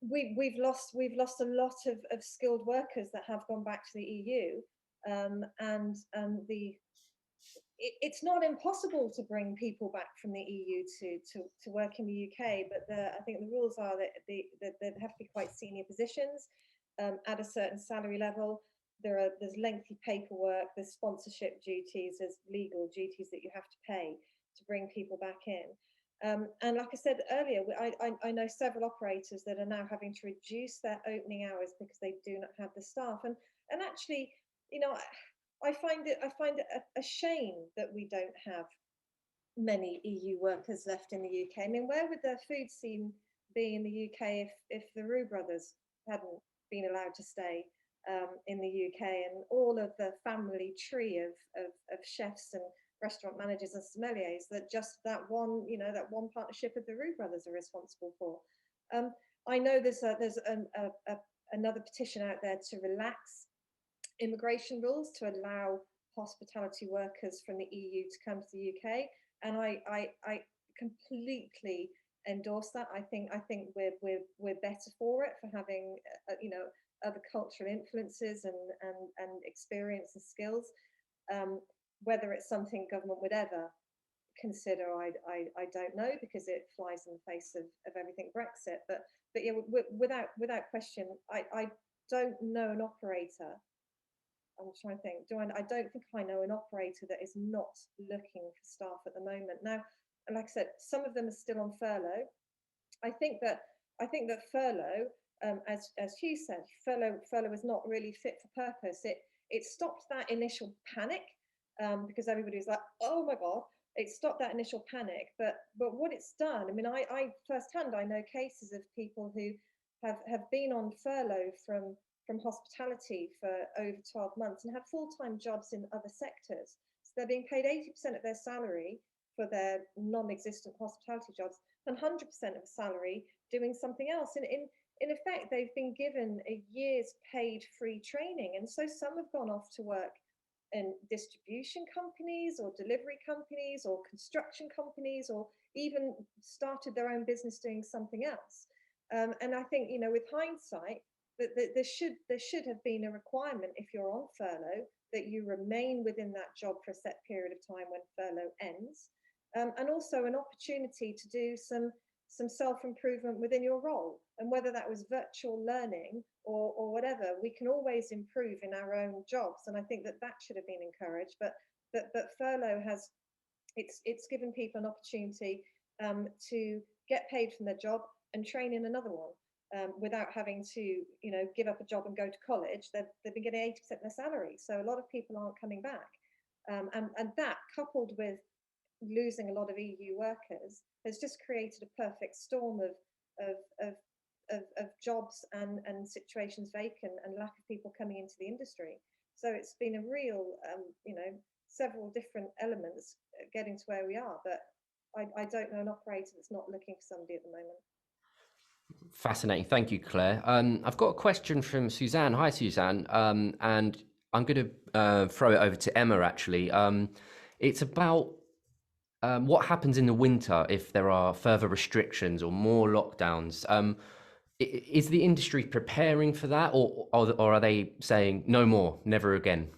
We've lost a lot of skilled workers that have gone back to the EU, and it's not impossible to bring people back from the EU to work in the UK, but I think the rules are that they have to be quite senior positions at a certain salary level. There's lengthy paperwork, there's sponsorship duties, there's legal duties that you have to pay to bring people back in. And like I said earlier, I know several operators that are now having to reduce their opening hours because they do not have the staff. And actually, I find it a shame that we don't have many EU workers left in the UK. I mean, where would the food scene be in the UK if the Roux brothers hadn't been allowed to stay in the UK, and all of the family tree of chefs and restaurant managers and sommeliers that just that one partnership of the Roux brothers are responsible for. I know there's another petition out there to relax immigration rules to allow hospitality workers from the EU to come to the UK, and I completely endorse that. I think we're better for it, for having other cultural influences and experience and skills. Whether it's something government would ever consider, I don't know, because it flies in the face of everything Brexit. But yeah, without question, I don't know an operator. I'm trying to think. I don't think I know an operator that is not looking for staff at the moment. Now, like I said, some of them are still on furlough. I think that furlough, as Hugh said, furlough is not really fit for purpose. It stopped that initial panic, because everybody was like, oh my God, It stopped that initial panic, but what it's done, I mean, I firsthand, I know cases of people who have been on furlough from hospitality for over 12 months and have full-time jobs in other sectors. So they're being paid 80% of their salary for their non-existent hospitality jobs and 100% of the salary doing something else. And in effect, they've been given a year's paid free training. And so some have gone off to work in distribution companies or delivery companies or construction companies, or even started their own business doing something else. And I think, with hindsight, that there should have been a requirement, if you're on furlough, that you remain within that job for a set period of time when furlough ends, and also an opportunity to do some self-improvement within your role. And whether that was virtual learning or whatever, we can always improve in our own jobs. And I think that should have been encouraged. But furlough it's given people an opportunity to get paid from their job and train in another one. Without having to, give up a job and go to college. They've been getting 80% of their salary. So a lot of people aren't coming back. And that, coupled with losing a lot of EU workers, has just created a perfect storm of jobs and situations vacant and lack of people coming into the industry. So it's been a real, several different elements getting to where we are. But I don't know an operator that's not looking for somebody at the moment. Fascinating. Thank you, Claire. I've got a question from Suzanne. Hi, Suzanne. And I'm going to throw it over to Emma, actually. It's about what happens in the winter if there are further restrictions or more lockdowns. Is the industry preparing for that, or are they saying no more, never again?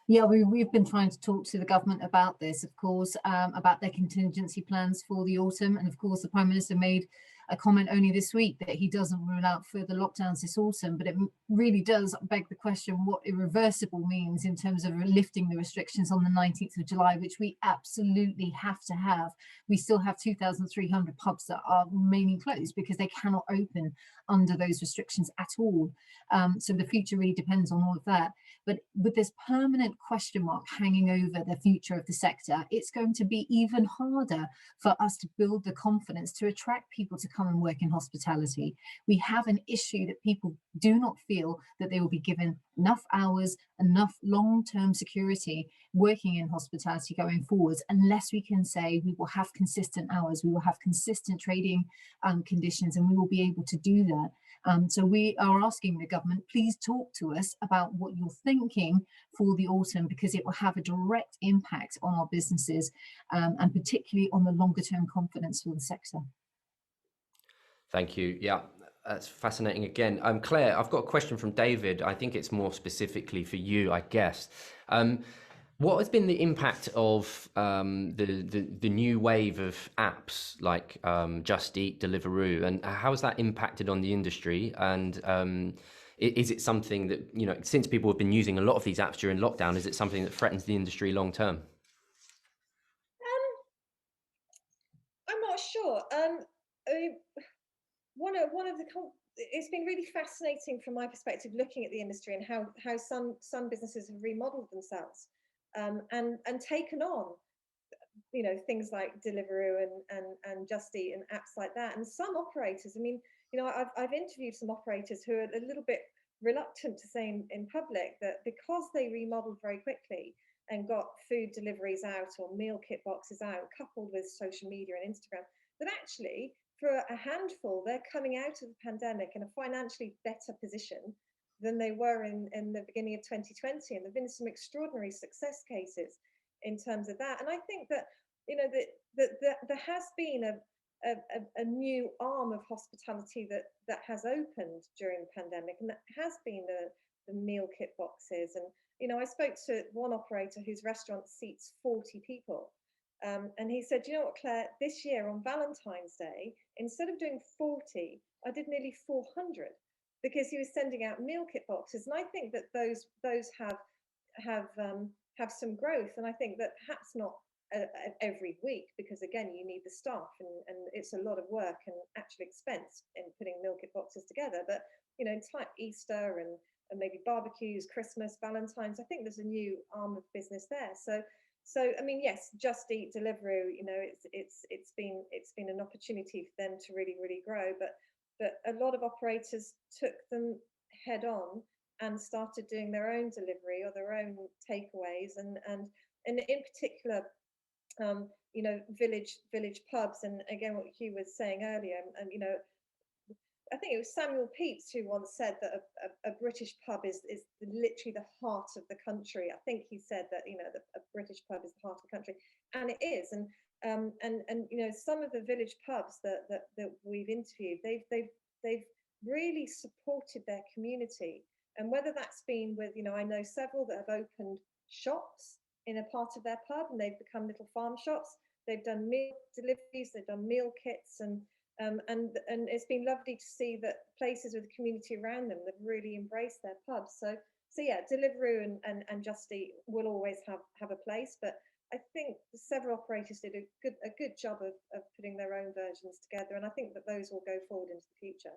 Yeah, we've been trying to talk to the government about this, of course, about their contingency plans for the autumn. And of course, the Prime Minister made a comment only this week that he doesn't rule out further lockdowns this autumn. But it really does beg the question what irreversible means in terms of lifting the restrictions on the 19th of July, which we absolutely have to have. We still have 2,300 pubs that are remaining closed because they cannot open under those restrictions at all. So the future really depends on all of that. But with this permanent question mark hanging over the future of the sector, it's going to be even harder for us to build the confidence to attract people to come and work in hospitality. We have an issue that people do not feel that they will be given enough hours, enough long-term security working in hospitality going forwards, unless we can say we will have consistent hours, we will have consistent trading conditions, and we will be able to do that. So we are asking the government, please talk to us about what you're thinking for the autumn, because it will have a direct impact on our businesses and particularly on the longer term confidence for the sector. Thank you. Yeah, that's fascinating again. Claire, I've got a question from David. I think it's more specifically for you, I guess. What has been the impact of the new wave of apps like Just Eat, Deliveroo, and how has that impacted on the industry? And is it something that, since people have been using a lot of these apps during lockdown, is it something that threatens the industry long term? I'm not sure. It's been really fascinating from my perspective, looking at the industry and how some businesses have remodeled themselves. And taken on, things like Deliveroo and Just Eat and apps like that. And some operators, I've interviewed some operators who are a little bit reluctant to say in public that because they remodeled very quickly and got food deliveries out or meal kit boxes out, coupled with social media and Instagram, that actually for a handful, they're coming out of the pandemic in a financially better position than they were in the beginning of 2020. And there've been some extraordinary success cases in terms of that. And I think that, that there has been a new arm of hospitality that has opened during the pandemic, and that has been the meal kit boxes. And, I spoke to one operator whose restaurant seats 40 people. And he said, you know what, Claire, this year on Valentine's Day, instead of doing 40, I did nearly 400. Because he was sending out meal kit boxes, and I think that those have some growth, and I think that perhaps not every week, because again you need the staff, and it's a lot of work and actual expense in putting meal kit boxes together. But type Easter and maybe barbecues, Christmas, Valentine's, I think there's a new arm of business there. So So I mean, yes, Just Eat, Deliveroo, you know, it's been an opportunity for them to really grow, but a lot of operators took them head on and started doing their own delivery or their own takeaways, and in particular, you know, village pubs. And again, what Hugh was saying earlier, and you know, I think it was Samuel Pepys who once said that a British pub is literally the heart of the country. I think he said that, you know, a British pub is the heart of the country, and it is. And you know, some of the village pubs that we've interviewed, they've really supported their community, and whether that's been with, you know, I know several that have opened shops in a part of their pub, and they've become little farm shops. They've done meal deliveries, they've done meal kits, and it's been lovely to see that places with the community around them that really embrace their pubs. So yeah, Deliveroo and Just Eat will always have a place, but I think several operators did a good job of putting their own versions together, and I think that those will go forward into the future.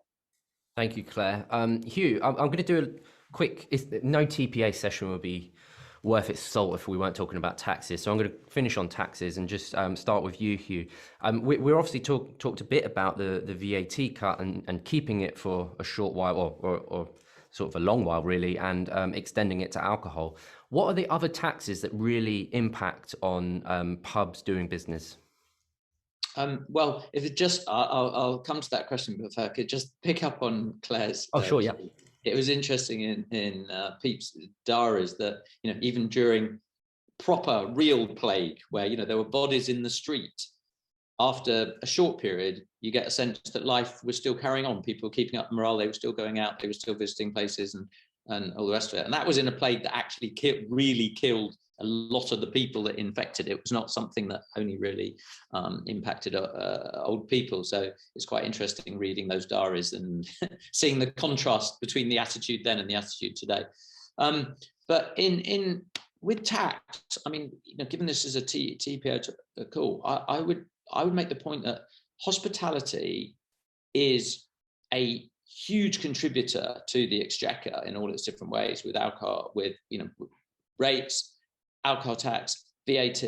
Thank you, Claire. Hugh, I'm going to do a quick, no TPA session would be worth its salt if we weren't talking about taxes. So I'm going to finish on taxes and just start with you, Hugh. We're obviously talked a bit about the VAT cut and keeping it for a short while or sort of a long while really, and extending it to alcohol. What are the other taxes that really impact on pubs doing business? Well, if it just, I'll come to that question, but if I could just pick up on Claire's. Oh, sure, yeah. It was interesting in Pepys' diaries that, you know, even during proper real plague, where, you know, there were bodies in the street, after a short period, you get a sense that life was still carrying on. People were keeping up morale, they were still going out, they were still visiting places and all the rest of it. And that was in a plague that actually really killed a lot of the people that infected it. It was not something that only really impacted old people. So it's quite interesting reading those diaries and seeing the contrast between the attitude then and the attitude today. But with tax, I mean, you know, given this is a TPA call, I would make the point that hospitality is a huge contributor to the exchequer in all its different ways, with alcohol, with, you know, rates, alcohol tax, VAT,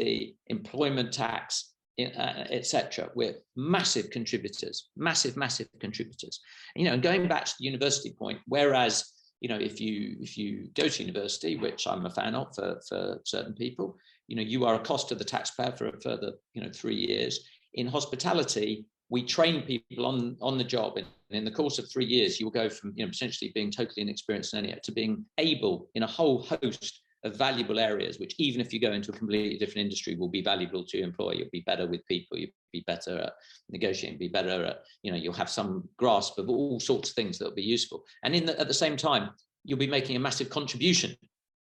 employment tax, etc. We're massive contributors, massive contributors. You know, and going back to the university point, whereas, you know, if you go to university, which I'm a fan of for certain people, you know, you are a cost to the taxpayer for a further, you know, 3 years. In hospitality, we train people on the job, and in the course of 3 years, you will go from, you know, potentially being totally inexperienced in any to being able in a whole host of valuable areas, which even if you go into a completely different industry will be valuable to your employer. You'll be better with people, you'll be better at negotiating, be better at, you know, you'll have some grasp of all sorts of things that will be useful. And at the same time, you'll be making a massive contribution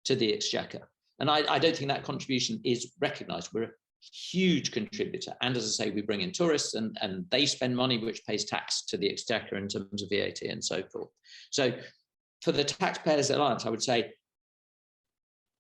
to the exchequer. And I don't think that contribution is recognised. We're a huge contributor. And as I say, we bring in tourists and they spend money which pays tax to the exchequer in terms of VAT and so forth. So for the Taxpayers Alliance, I would say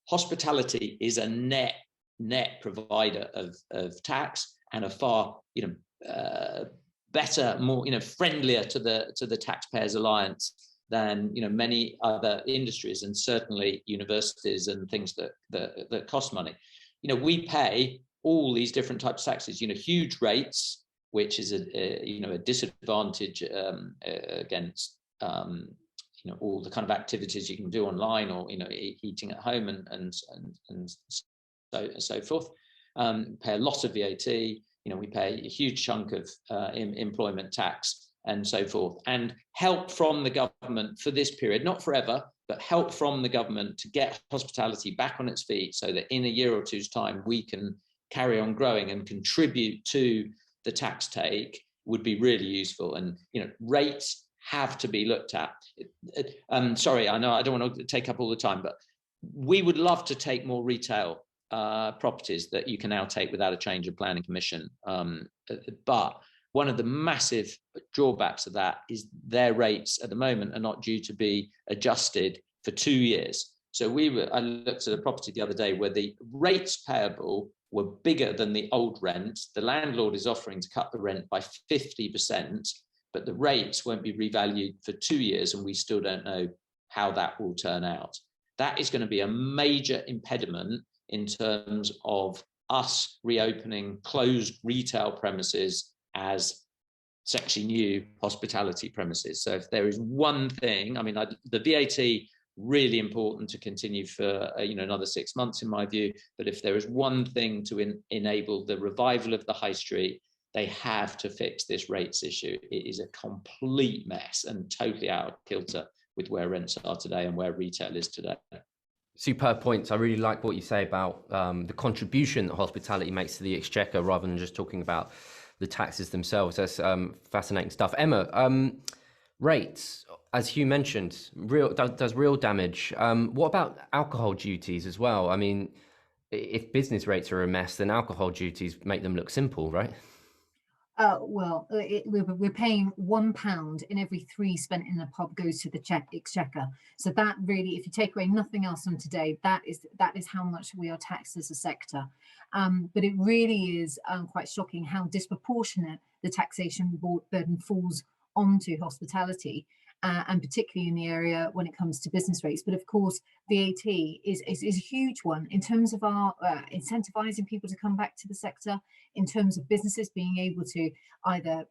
hospitality is a net provider of tax, and a far, you know, better, more, you know, friendlier to the Taxpayers Alliance than, you know, many other industries, and certainly universities and things that cost money. You know, we pay all these different types of taxes, you know, huge rates, which is a disadvantage against you know, all the kind of activities you can do online, or, you know, eating at home and so forth. Pay a lot of VAT. You know, we pay a huge chunk of employment tax and so forth, and help from the government for this period, not forever, but help from the government to get hospitality back on its feet, so that in a year or two's time we can carry on growing and contribute to the tax take would be really useful. And, you know, rates have to be looked at. Sorry, I know I don't want to take up all the time, but we would love to take more retail properties that you can now take without a change of planning permission. But one of the massive drawbacks of that is their rates at the moment are not due to be adjusted for 2 years. So I looked at a property the other day where the rates payable were bigger than the old rent. The landlord is offering to cut the rent by 50%, but the rates won't be revalued for 2 years, and we still don't know how that will turn out. That is going to be a major impediment in terms of us reopening closed retail premises as sexy new hospitality premises. So if there is one thing, I mean, the VAT, really important to continue for another 6 months in my view, but if there is one thing to enable the revival of the high street, they have to fix this rates issue. It is a complete mess and totally out of kilter with where rents are today and where retail is today. Superb points. I really like what you say about the contribution that hospitality makes to the exchequer, rather than just talking about the taxes themselves. That's fascinating stuff. Emma, rates, as Hugh mentioned, does real damage. What about alcohol duties as well? I mean, if business rates are a mess, then alcohol duties make them look simple, right? We're paying £1 in every 3 spent in the pub goes to the exchequer. So that really, if you take away nothing else from today, that is how much we are taxed as a sector. But it really is quite shocking how disproportionate the taxation burden falls onto hospitality, and particularly in the area when it comes to business rates. But of course, VAT is a huge one in terms of our incentivizing people to come back to the sector, in terms of businesses being able to either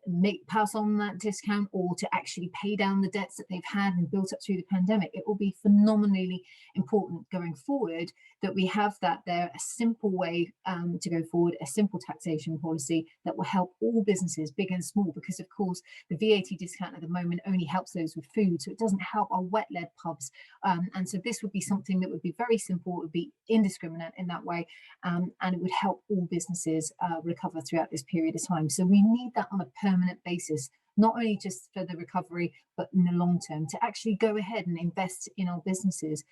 pass on that discount or to actually pay down the debts that they've had and built up through the pandemic. It will be phenomenally important going forward that we have that there, a simple way to go forward, a simple taxation policy that will help all businesses, big and small, because of course the VAT discount at the moment only helps those with food, so it doesn't help our wet-led pubs. And so this would be something that would be very simple, it would be indiscriminate in that way, and it would help all businesses recover throughout this period of time. So we need that on a permanent basis, not only just for the recovery, but in the long term, to actually go ahead and invest in our businesses,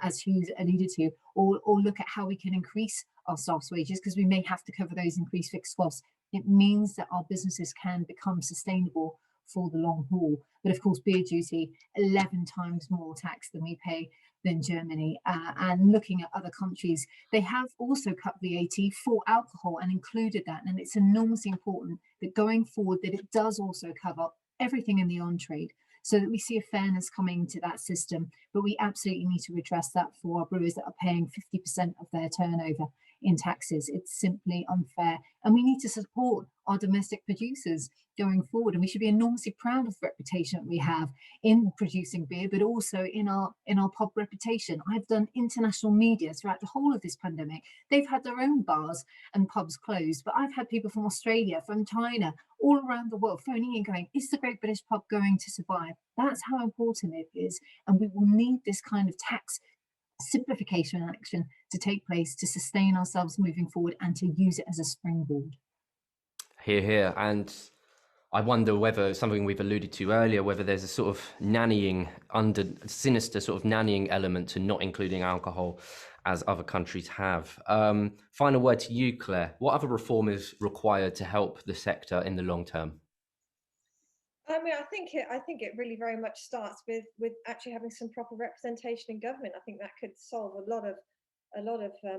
as Hugh alluded to, or look at how we can increase our staff's wages, because we may have to cover those increased fixed costs. It means that our businesses can become sustainable for the long haul. But of course, beer duty, 11 times more tax than we pay than Germany. And looking at other countries, they have also cut VAT for alcohol and included that. And it's enormously important that going forward that it does also cover everything in the on-trade, so that we see a fairness coming to that system. But we absolutely need to address that for our brewers that are paying 50% of their turnover in taxes. It's simply unfair. And we need to support our domestic producers going forward. And we should be enormously proud of the reputation that we have in producing beer, but also in our pub reputation. I've done international media throughout the whole of this pandemic. They've had their own bars and pubs closed, but I've had people from Australia, from China, all around the world phoning in going, is the Great British Pub going to survive? That's how important it is. And we will need this kind of tax simplification action to take place to sustain ourselves moving forward and to use it as a springboard. Hear, hear. And I wonder whether, something we've alluded to earlier, whether there's a sort of sinister sort of nannying element to not including alcohol as other countries have. Final word to you, Claire. What other reform is required to help the sector in the long term? I mean, I think it really very much starts with actually having some proper representation in government. I think that could solve a lot of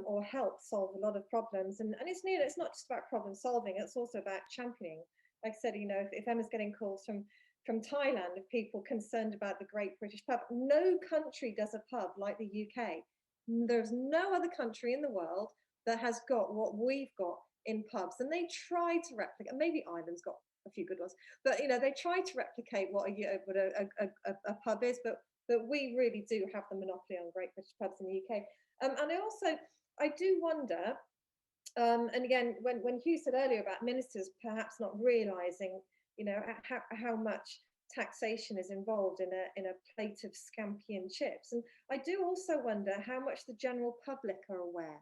or help solve a lot of problems. And it's not just about problem solving, it's also about championing. Like I said, if Emma's getting calls from Thailand of people concerned about the Great British Pub, no country does a pub like the UK. There's no other country in the world that has got what we've got in pubs, and they try to replicate. Maybe Ireland's got a few good ones, but they try to replicate what a pub is, but we really do have the monopoly on Great British Pubs in the UK. And I do wonder, and again, when Hugh said earlier about ministers perhaps not realising, how much taxation is involved in a plate of scampi and chips, and I do also wonder how much the general public are aware.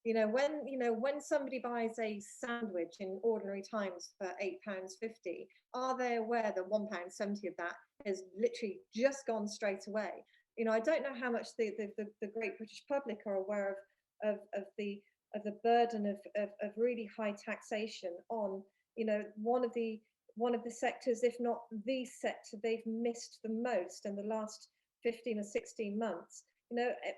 When somebody buys a sandwich in ordinary times for £8.50, are they aware that £1.70 of that has literally just gone straight away? I don't know how much the Great British public are aware of the burden of really high taxation on one of the sectors, if not the sector they've missed the most in the last 15 or 16 months.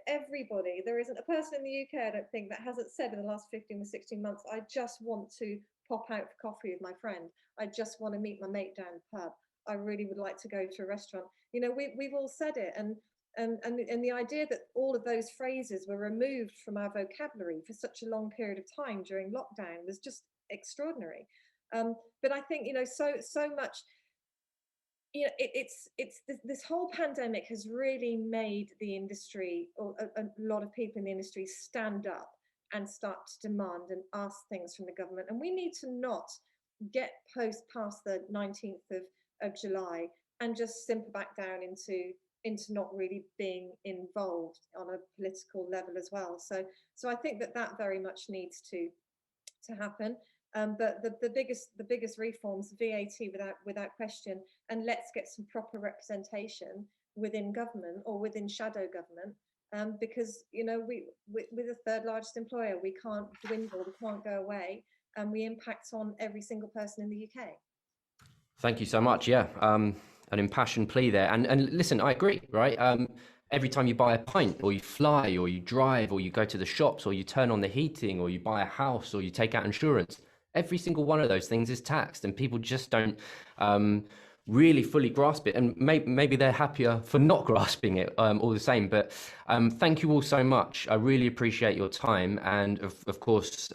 Everybody, there isn't a person in the UK, I don't think, that hasn't said in the last 15 or 16 months, I just want to pop out for coffee with my friend. I just want to meet my mate down the pub. I really would like to go to a restaurant. We've all said it. And And the idea that all of those phrases were removed from our vocabulary for such a long period of time during lockdown was just extraordinary. But I think, you know, so much, you know, this whole pandemic has really made the industry, or a lot of people in the industry, stand up and start to demand and ask things from the government. And we need to not get past the 19th of July and just simper back down into not really being involved on a political level as well. So I think that very much needs to happen. But the biggest reforms, VAT without question, and let's get some proper representation within government or within shadow government, because, you know, we're the third largest employer. We can't dwindle, we can't go away, and we impact on every single person in the UK. Thank you so much. Yeah, an impassioned plea there. And listen, I agree, right? Every time you buy a pint, or you fly, or you drive, or you go to the shops, or you turn on the heating, or you buy a house, or you take out insurance, every single one of those things is taxed, and people just don't really fully grasp it. And maybe they're happier for not grasping it all the same. But thank you all so much. I really appreciate your time. And of course,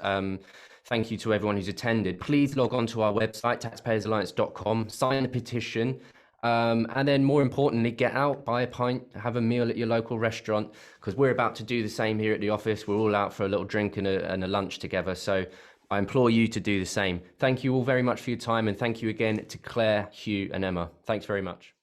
thank you to everyone who's attended. Please log on to our website, taxpayersalliance.com, sign a petition, and then more importantly, get out, buy a pint, have a meal at your local restaurant, because we're about to do the same here at the office. We're all out for a little drink and a lunch together. So I implore you to do the same. Thank you all very much for your time, and thank you again to Claire, Hugh and Emma. Thanks very much.